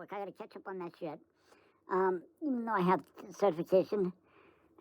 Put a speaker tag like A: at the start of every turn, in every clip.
A: homework. I gotta catch up on that shit. Even though I have certification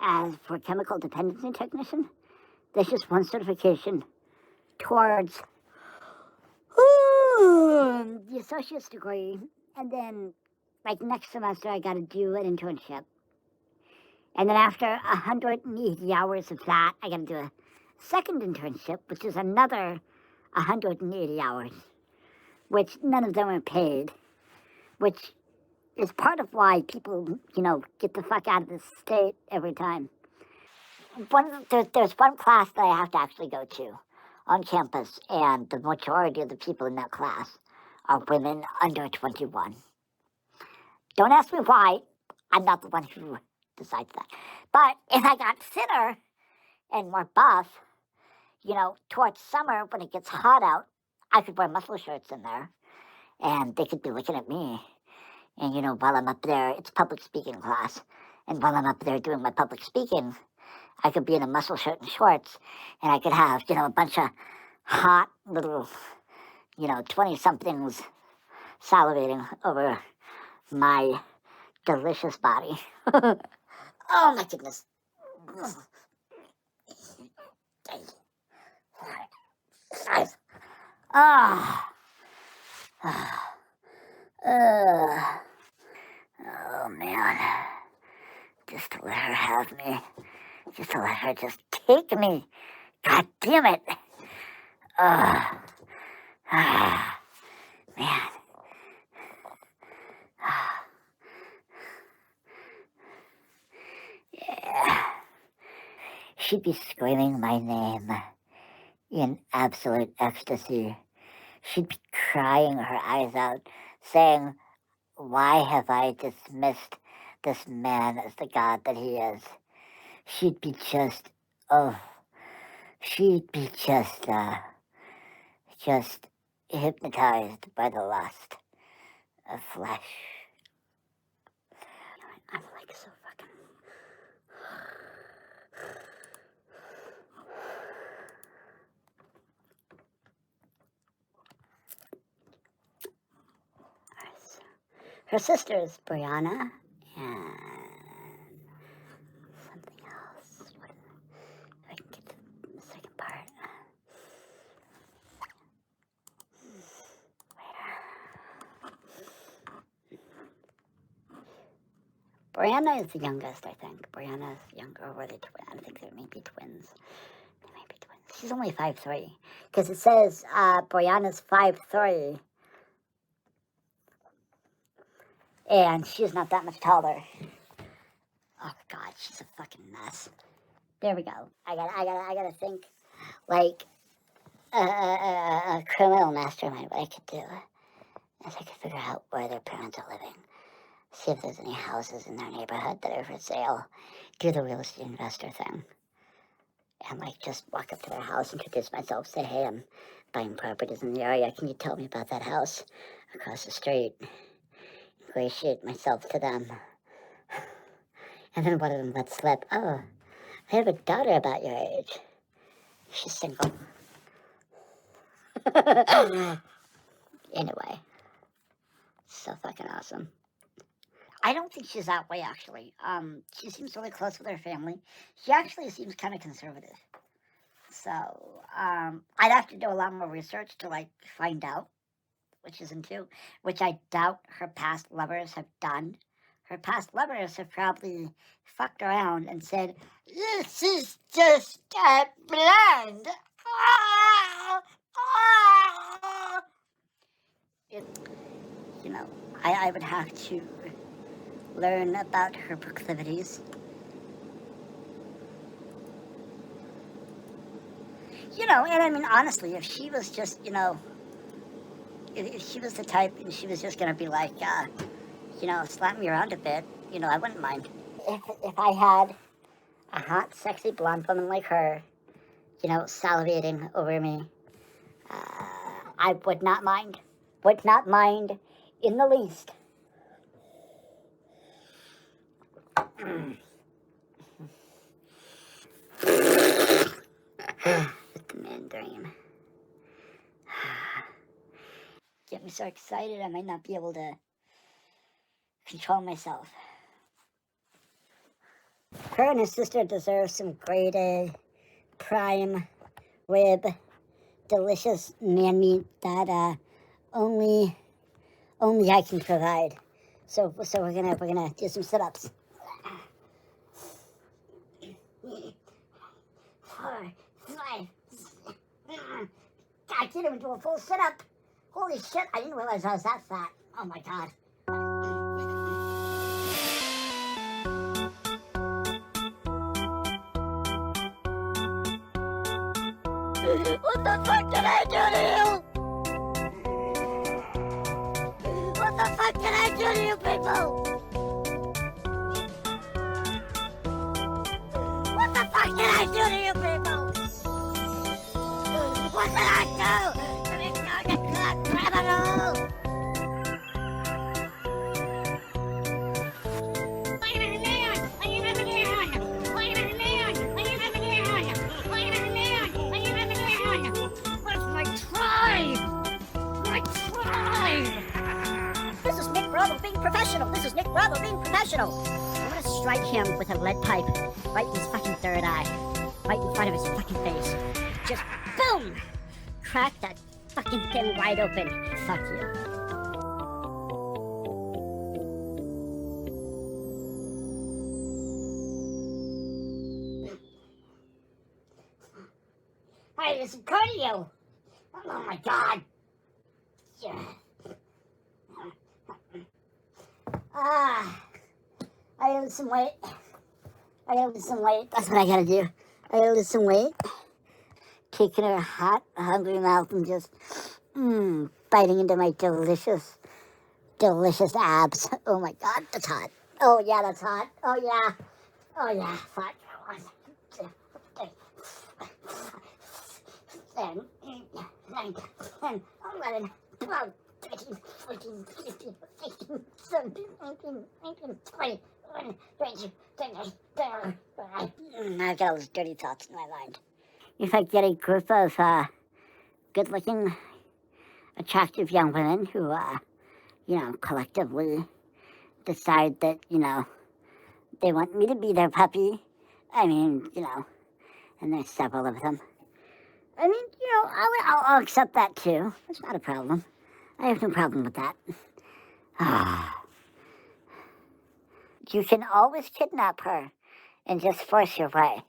A: as for chemical dependency technician, there's just one certification towards the associate's degree, and then like next semester I gotta do an internship. And then after 180 hours of that, I gotta do a second internship, which is another 180 hours, which none of them are paid, which is part of why people, get the fuck out of the state every time. There's one class that I have to actually go to on campus, and the majority of the people in that class are women under 21. Don't ask me why. I'm not the one who decides that. But if I got thinner and more buff, towards summer when it gets hot out, I could wear muscle shirts in there, and they could be looking at me. And, while I'm up there, it's public speaking class. And while I'm up there doing my public speaking, I could be in a muscle shirt and shorts, and I could have, a bunch of hot little, 20-somethings salivating over my delicious body. Oh, my goodness. 3, 4, 5. Oh, man. Just to let her have me. Just to let her just take me. God damn it. Man. Yeah. She'd be screaming my name in absolute ecstasy. She'd be crying her eyes out, saying, "Why have I dismissed this man as the god that he is?" She'd be just hypnotized by the lust of flesh. I'm like so fucking... Her sister is Brianna, and something else. If I can get to the second part. Brianna is the youngest, I think. Brianna is younger, or they twin. I think they may be twins. They may be twins. She's only 5'3", because it says Brianna's 5'3", and she's not that much taller. Oh God, she's a fucking mess. There we go. I gotta think like a criminal mastermind. What I could do is I could figure out where their parents are living. See if there's any houses in their neighborhood that are for sale. Do the real estate investor thing. And just walk up to their house, introduce myself, say, "Hey, I'm buying properties in the area. Can you tell me about that house across the street?" Ingratiate myself to them. And then one of them let slip, "Oh, I have a daughter about your age. She's single." Anyway, so fucking awesome. I don't think she's that way, actually. She seems really close with her family. She actually seems kind of conservative. So, I'd have to do a lot more research to, find out what she's into, which I doubt her past lovers have done. Her past lovers have probably fucked around and said, "This is just a blend." I would have to learn about her proclivities. And I mean, honestly, if she was just, if she was the type and she was just going to be like, slap me around a bit, I wouldn't mind. If I had a hot, sexy blonde woman like her, salivating over me, I would not mind. Would not mind in the least. With the Mandarin. Get me so excited I might not be able to control myself. Her and her sister deserve some graded, prime rib, delicious man meat that only I can provide. So we're gonna do some sit-ups. 4, 5. I can't even do a full sit-up. Holy shit! I didn't realize I was that fat. Oh my god. What the fuck did I do to you? What the fuck did I do to you people? What the fuck did I do to you people? What did I do? Criminal! This is Nick Bravo being professional. This is Nick Bravo being professional. I'm gonna strike him with a lead pipe right in his fucking third eye. Right in front of his fucking face. Just boom! Crack that fucking thing wide open. Fuck you. Hey, this is cardio. Oh my god. Yeah. I gotta lose some weight. That's what I gotta do. I gotta lose some weight. Taking her hot, hungry mouth and just biting into my delicious abs. Oh my god, that's hot. Oh yeah, that's hot. Oh yeah, fuck. 10, 9, 10, 11, 12, 13, 14, 15, 16, 17, 18, 19, 20, 21, 22, 23, 24. I've got all these dirty thoughts in my mind. If I get a group of good-looking, attractive young women who, collectively decide that, they want me to be their puppy, and there's several of them. I'll accept that too. It's not a problem. I have no problem with that. You can always kidnap her and just force your way.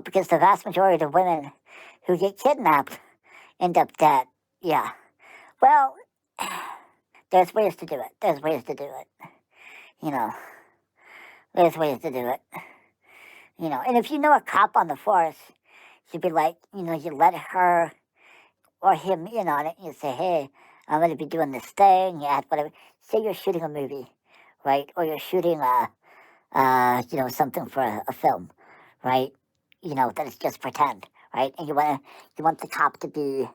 A: Because the vast majority of women who get kidnapped end up dead. Yeah. Well, there's ways to do it. There's ways to do it. And if you know a cop on the force, you'd be like, you let her or him in on it, and you say, hey, I'm going to be doing this thing, yeah, whatever. Say you're shooting a movie, right? Or you're shooting something for a film, right? That it's just pretend, right? And you want the cop to be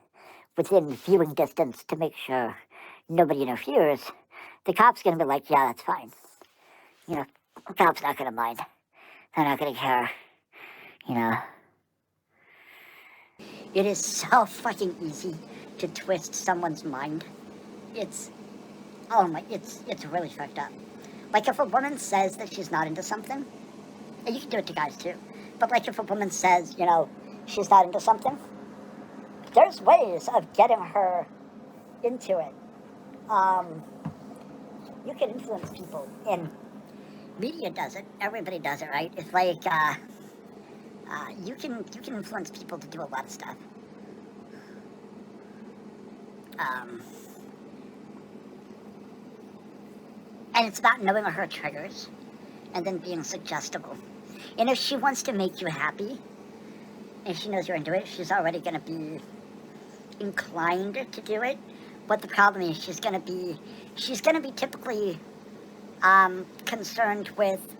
A: within viewing distance to make sure nobody interferes. The cop's going to be like, yeah, that's fine. The cop's not going to mind. They're not going to care, It is so fucking easy to twist someone's mind. It's really fucked up. Like if a woman says that she's not into something, and you can do it to guys too, but like if a woman says, she's not into something, there's ways of getting her into it. You can influence people, and media does it. Everybody does it, right? It's like, you can influence people to do a lot of stuff. And it's about knowing her triggers and then being suggestible. And if she wants to make you happy, and she knows you're into it, she's already going to be inclined to do it. But the problem is she's going to be typically concerned with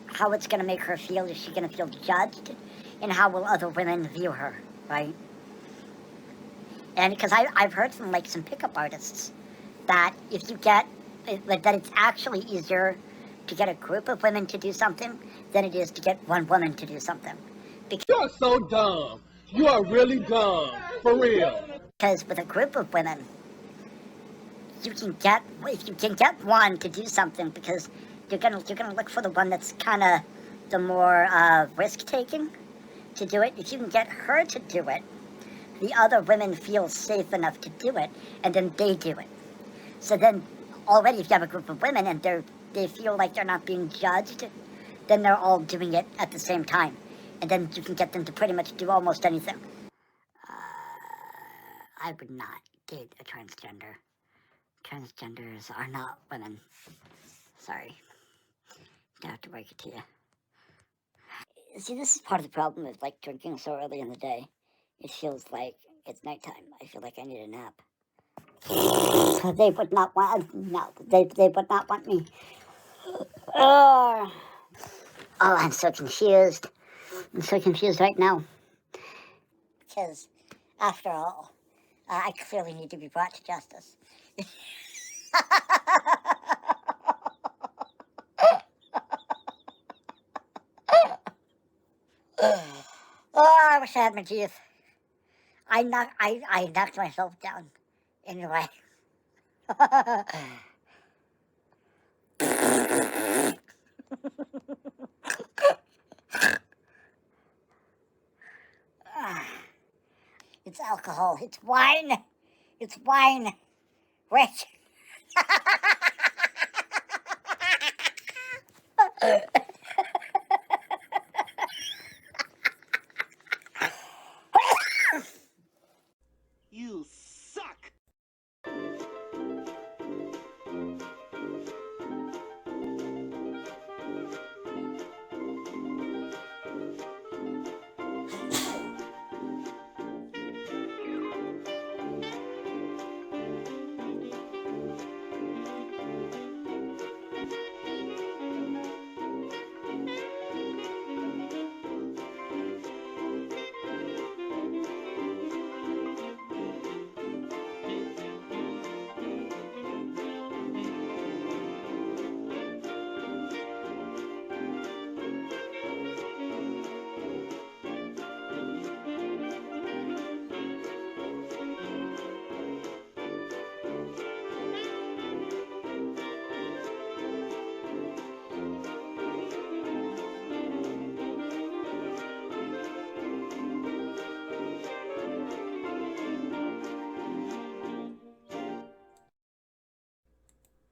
A: how it's going to make her feel. Is she going to feel judged? And how will other women view her, right? And because I've heard from like some pickup artists that if you get, that it's actually easier to get a group of women to do something than it is to get one woman to do something.
B: You are so dumb. You are really dumb. For real.
A: Because with a group of women, you can get if you can get one to do something, because you're gonna look for the one that's kind of the more risk taking to do it. If you can get her to do it, the other women feel safe enough to do it, and then they do it. So then already if you have a group of women and they feel like they're not being judged, then they're all doing it at the same time, and then you can get them to pretty much do almost anything. I would not date a transgender. Transgenders are not women. Sorry. I have to break it to you. See, this is part of the problem with like drinking so early in the day. It feels like it's nighttime. I feel like I need a nap. They would not want. No, they would not want me. Oh, I'm so confused. I'm so confused right now. Because, after all, I clearly need to be brought to justice. Oh, I wish I had my teeth. I knocked myself down. Anyway. It's alcohol. It's wine. It's wine. Rich.
B: You suck.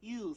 B: You